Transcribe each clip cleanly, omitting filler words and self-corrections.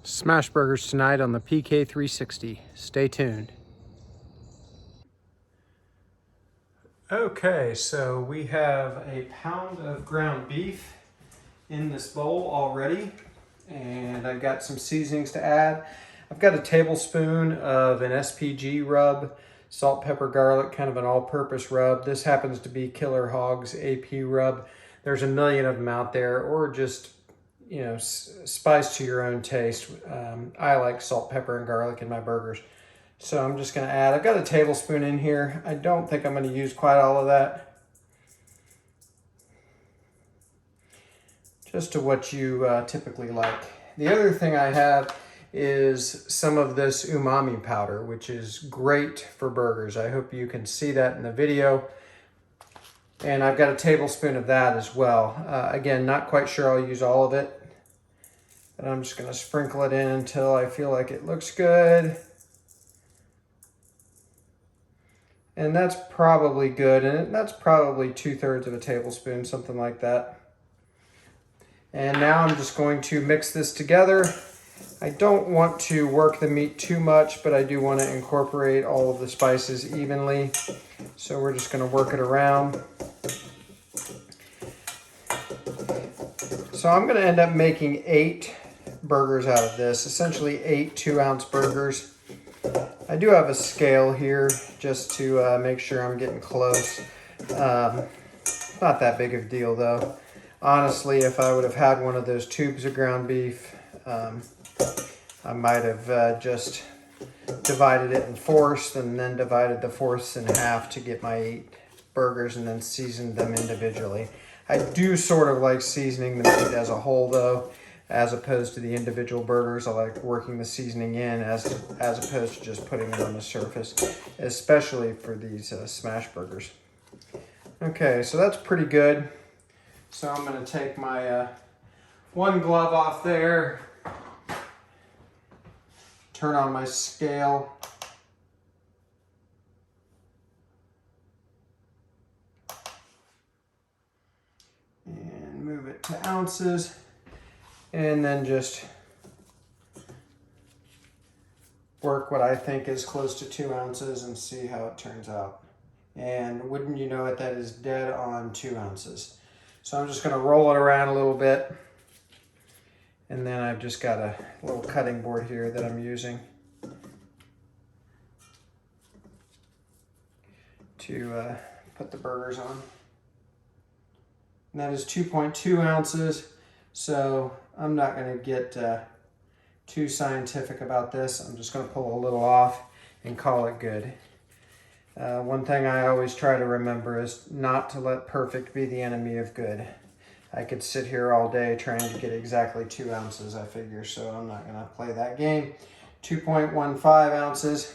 Smash burgers tonight on the PK360. Stay tuned. Okay, so we have a pound of ground beef in this bowl already, and I've got some seasonings to add. I've got a tablespoon of an SPG rub, salt, pepper, garlic, kind of an all-purpose rub. This happens to be Killer Hog's AP rub. There's a million of them out there, or just, you know, spice to your own taste. I like salt, pepper, and garlic in my burgers. So I'm just going to add, I've got a tablespoon in here. I don't think I'm going to use quite all of that. Just to what you typically like. The other thing I have is some of this umami powder, which is great for burgers. I hope you can see that in the video. And I've got a tablespoon of that as well. Again, not quite sure I'll use all of it, but I'm just going to sprinkle it in until I feel like it looks good. And that's probably good, and that's probably 2/3 of a tablespoon, something like that. And now I'm just going to mix this together. I don't want to work the meat too much, but I do want to incorporate all of the spices evenly. So we're just going to work it around. So I'm going to end up making 8 burgers out of this, essentially 8 2-ounce burgers. I do have a scale here just to make sure I'm getting close. Not that big of a deal though. Honestly, if I would have had one of those tubes of ground beef, I might have just divided it in fourths and then divided the fourths in half to get my 8 burgers and then seasoned them individually. I do sort of like seasoning the meat as a whole though, as opposed to the individual burgers. I like working the seasoning in as opposed to just putting it on the surface, especially for these smash burgers. Okay, so that's pretty good. So I'm going to take my one glove off there, turn on my scale, and move it to ounces. And then just work what I think is close to 2 ounces and see how it turns out. And wouldn't you know it, that is dead on 2 ounces. So I'm just going to roll it around a little bit. And then I've just got a little cutting board here that I'm using to put the burgers on. And that is 2.2 ounces. So I'm not going to get too scientific about this. I'm just going to pull a little off and call it good. One thing I always try to remember is not to let perfect be the enemy of good. I could sit here all day trying to get exactly 2 ounces, I figure, so I'm not going to play that game. 2.15 ounces.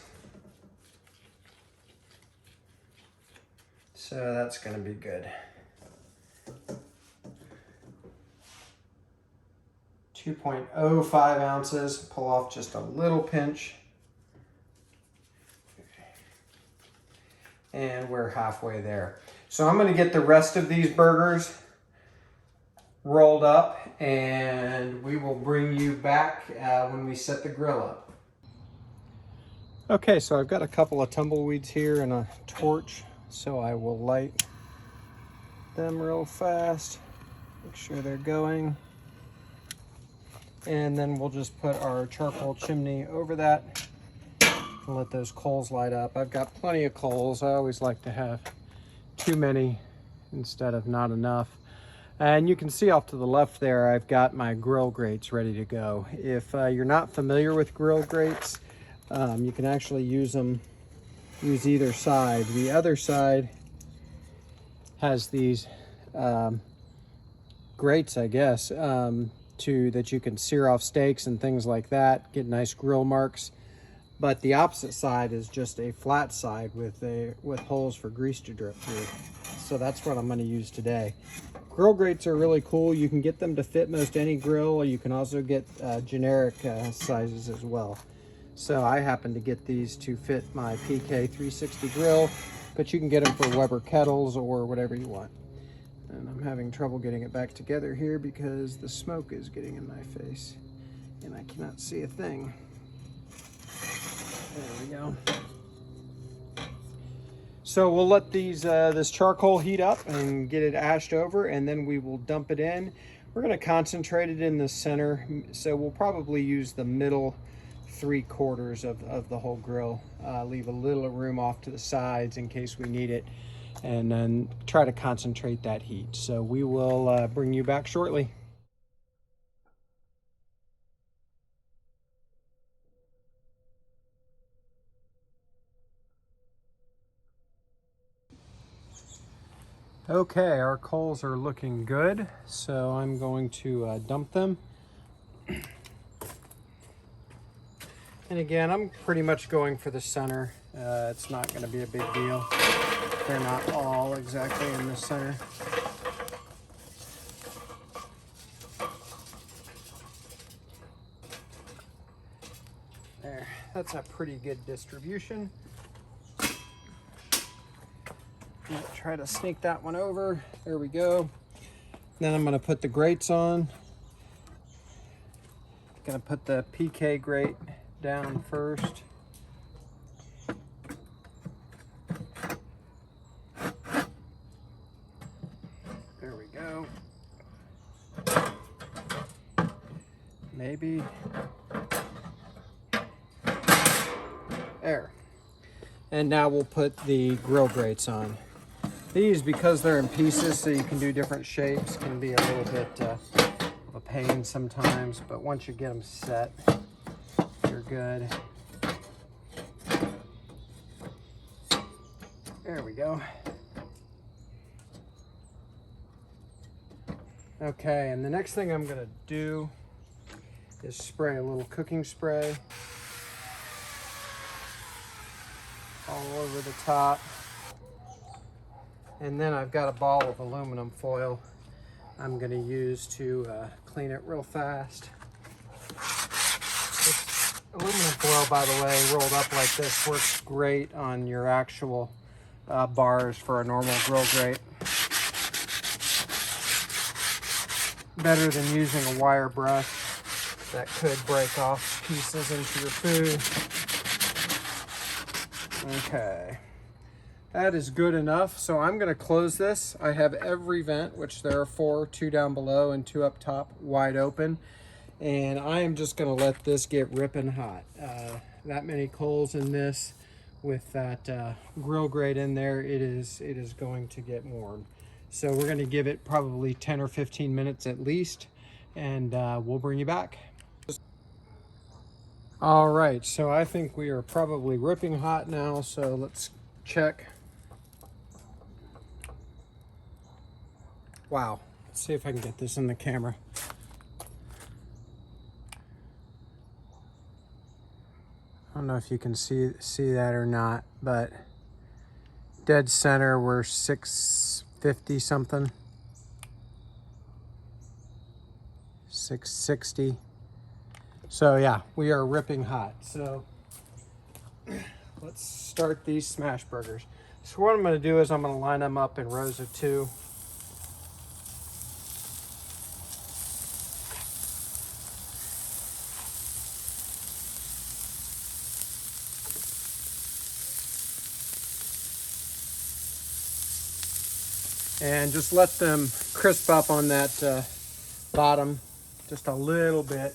So that's going to be good. 2.05 ounces, pull off just a little pinch. And we're halfway there. So I'm going to get the rest of these burgers rolled up and we will bring you back when we set the grill up. Okay, so I've got a couple of tumbleweeds here and a torch, so I will light them real fast, make sure they're going. And then we'll just put our charcoal chimney over that and let those coals light up. I've got plenty of coals. I always like to have too many instead of not enough. And you can see off to the left there, I've got my grill grates ready to go. If you're not familiar with grill grates, you can actually use either side. The other side has these grates, I guess, that you can sear off steaks and things like that, get nice grill marks. But the opposite side is just a flat side with holes for grease to drip through. So that's what I'm going to use today. Grill grates are really cool. You can get them to fit most any grill, or you can also get generic sizes as well. So I happen to get these to fit my PK360 grill, but you can get them for Weber kettles or whatever you want. And I'm having trouble getting it back together here because the smoke is getting in my face. and I cannot see a thing. There we go. So we'll let this charcoal heat up and get it ashed over, and then we will dump it in. We're going to concentrate it in the center, so we'll probably use the middle 3/4 of the whole grill. Leave a little room off to the sides in case we need it, and then try to concentrate that heat. So we will bring you back shortly. Okay, our coals are looking good, so I'm going to dump them. And again, I'm pretty much going for the center. It's not going to be a big deal. They're not all exactly in the center. There, that's a pretty good distribution. Try to sneak that one over. There we go. Then I'm going to put the grates on. Going to put the PK grate down first. There we go. Maybe. There. And now we'll put the grill grates on. These, because they're in pieces, so you can do different shapes, can be a little bit of a pain sometimes, but once you get them set, you're good. There we go. Okay, and the next thing I'm gonna do is spray a little cooking spray all over the top. And then I've got a ball of aluminum foil I'm going to use to clean it real fast. This aluminum foil, by the way, rolled up like this, works great on your actual bars for a normal grill grate. Better than using a wire brush that could break off pieces into your food. Okay. That is good enough, so I'm going to close this. I have every vent, which there are 4, 2 down below and 2 up top, wide open. And I am just going to let this get ripping hot. That many coals in this with that grill grate in there, it is going to get warm. So we're going to give it probably 10 or 15 minutes at least, and we'll bring you back. All right, so I think we are probably ripping hot now, so let's check. Wow, let's see if I can get this in the camera. I don't know if you can see that or not, but dead center, we're 650 something, 660. So yeah, we are ripping hot. So let's start these smash burgers. So what I'm going to do is I'm going to line them up in rows of 2. And just let them crisp up on that bottom just a little bit.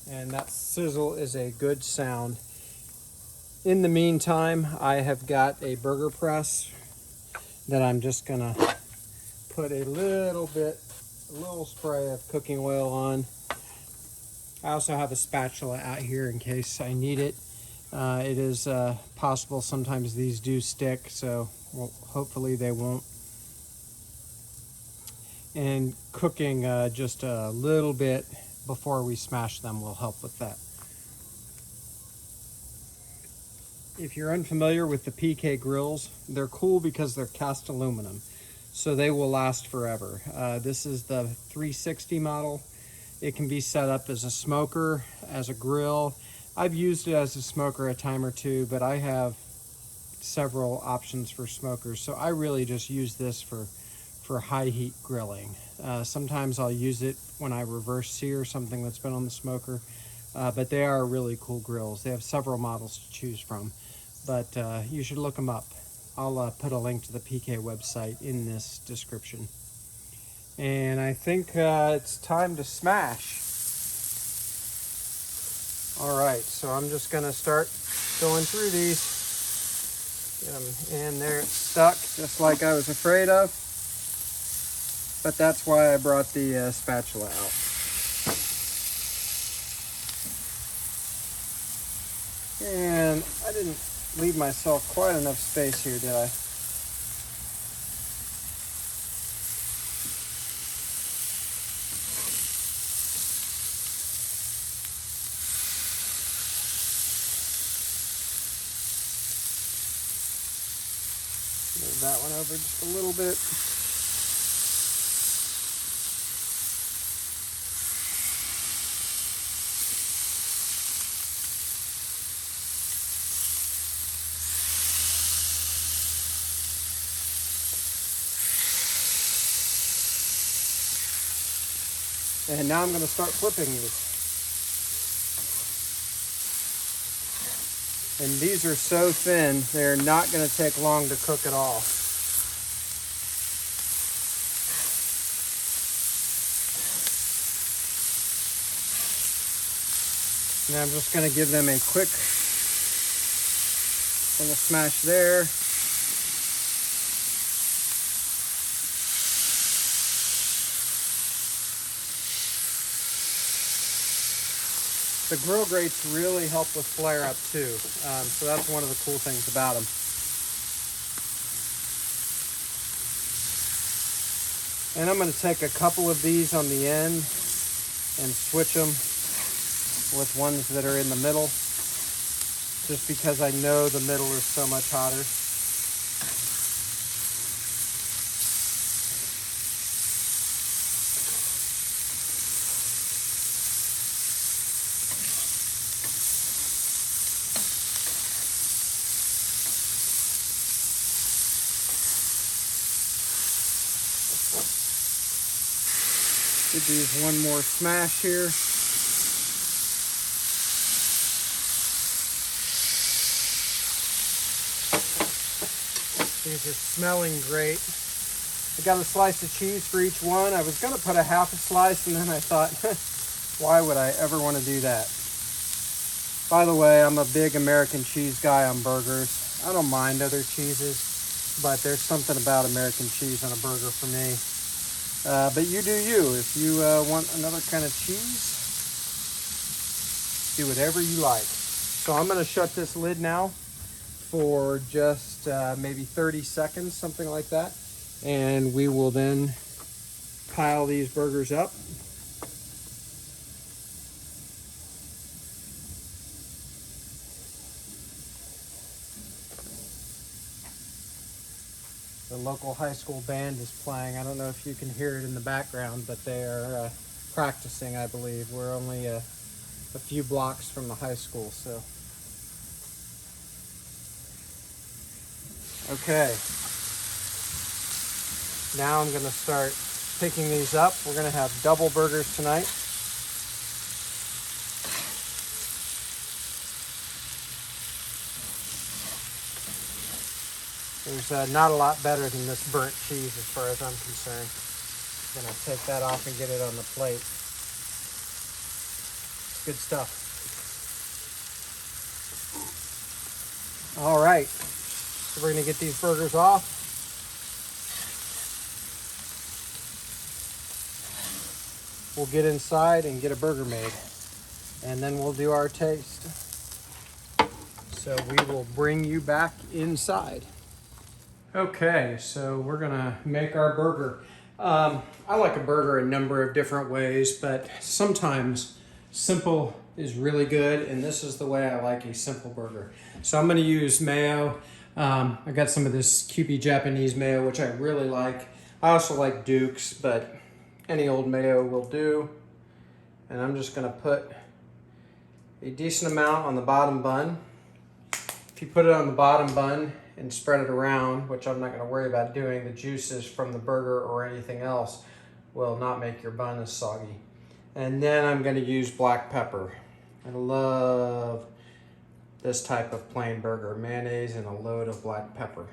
And that sizzle is a good sound. In the meantime, I have got a burger press that I'm just gonna put a little spray of cooking oil on. I also have a spatula out here in case I need it. It is possible sometimes these do stick, so hopefully they won't. And cooking just a little bit before we smash them will help with that. If you're unfamiliar with the PK grills, they're cool because they're cast aluminum, so they will last forever. This is the 360 model. It can be set up as a smoker, as a grill. I've used it as a smoker a time or two, but I have several options for smokers, so I really just use this for for high heat grilling. Sometimes I'll use it when I reverse sear something that's been on the smoker, but they are really cool grills. They have several models to choose from, but you should look them up. I'll put a link to the PK website in this description. And I think it's time to smash. All right, so I'm just gonna start going through these. Get them in there, it's stuck, just like I was afraid of. But that's why I brought the spatula out. And I didn't leave myself quite enough space here, did I? Move that one over just a little bit. And now I'm going to start flipping these. And these are so thin, they're not going to take long to cook at all. And I'm just going to give them a quick little smash there. The grill grates really help with flare up too, so that's one of the cool things about them. And I'm going to take a couple of these on the end and switch them with ones that are in the middle, just because I know the middle is so much hotter. Give these one more smash here. These are smelling great. I got a slice of cheese for each one. I was gonna put a half a slice, and then I thought, why would I ever want to do that? By the way, I'm a big American cheese guy on burgers. I don't mind other cheeses, but there's something about American cheese on a burger for me. But you do you. If you want another kind of cheese, do whatever you like. So I'm going to shut this lid now for just maybe 30 seconds, something like that. And we will then pile these burgers up. The local high school band is playing. I don't know if you can hear it in the background, but they are practicing, I believe. We're only a few blocks from the high school, so. Okay. Now I'm going to start picking these up. We're going to have double burgers tonight. There's not a lot better than this burnt cheese as far as I'm concerned. I'm going to take that off and get it on the plate. It's good stuff. All right, so we're going to get these burgers off. We'll get inside and get a burger made, and then we'll do our taste. So we will bring you back inside. Okay, so we're gonna make our burger. I like a burger a number of different ways, but sometimes simple is really good, and this is the way I like a simple burger. So I'm gonna use mayo. I got some of this Kewpie Japanese mayo, which I really like. I also like Duke's, but any old mayo will do. And I'm just gonna put a decent amount on the bottom bun. If you put it on the bottom bun and spread it around, which I'm not going to worry about doing, the juices from the burger or anything else will not make your bun as soggy. And then I'm going to use black pepper. I love this type of plain burger, mayonnaise and a load of black pepper.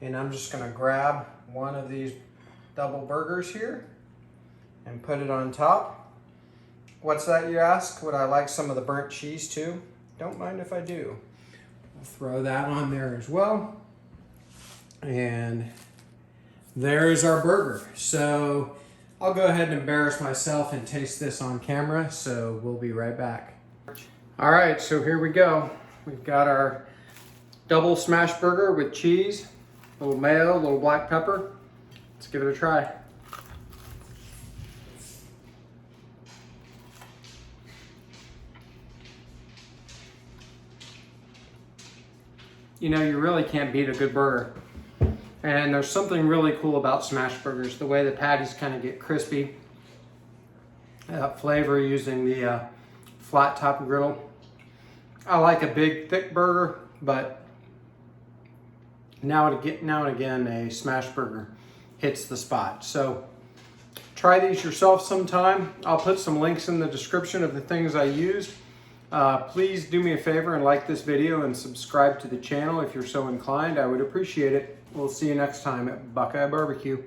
And I'm just going to grab one of these double burgers here and put it on top. What's that, you ask? Would I like some of the burnt cheese too? Don't mind if I do. I'll throw that on there as well. And there's our burger. So I'll go ahead and embarrass myself and taste this on camera, so we'll be right back. All right, so here we go. We've got our double smash burger with cheese, a little mayo, a little black pepper. Let's give it a try. You know, you really can't beat a good burger. And there's something really cool about smash burgers, the way the patties kind of get crispy. Flavor using the flat top griddle. I like a big, thick burger, but now and again, a smash burger hits the spot. So try these yourself sometime. I'll put some links in the description of the things I used. Please do me a favor and like this video and subscribe to the channel if you're so inclined. I would appreciate it. We'll see you next time at Buckeye Barbecue.